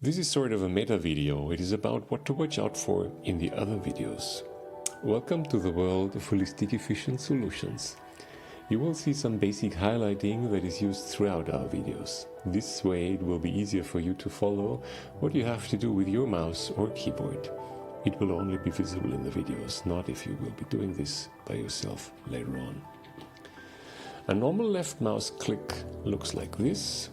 This is sort of a meta video. It is about what to watch out for in the other videos. Welcome to the world of holistic efficient solutions. You will see some basic highlighting that is used throughout our videos. This way it will be easier for you to follow what you have to do with your mouse or keyboard. It will only be visible in the videos, not if you will be doing this by yourself later on. A normal left mouse click looks like this,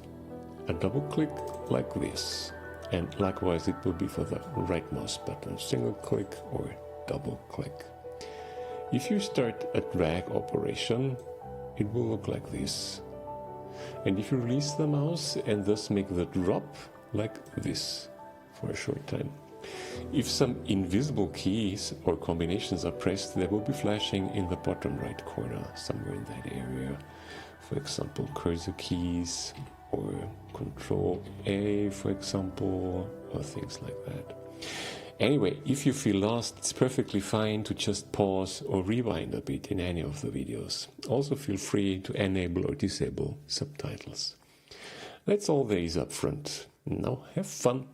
a double click like this, and likewise it will be for the right mouse button, single click or double click. If you start a drag operation, it will look like this. And if you release the mouse and thus make the drop like this for a short time. If some invisible keys or combinations are pressed, they will be flashing in the bottom right corner, somewhere in that area. For example, cursor keys or Control A, for example, or things like that. Anyway, if you feel lost, it's perfectly fine to just pause or rewind a bit in any of the videos. Also feel free to enable or disable subtitles. That's all there is up front. Now have fun!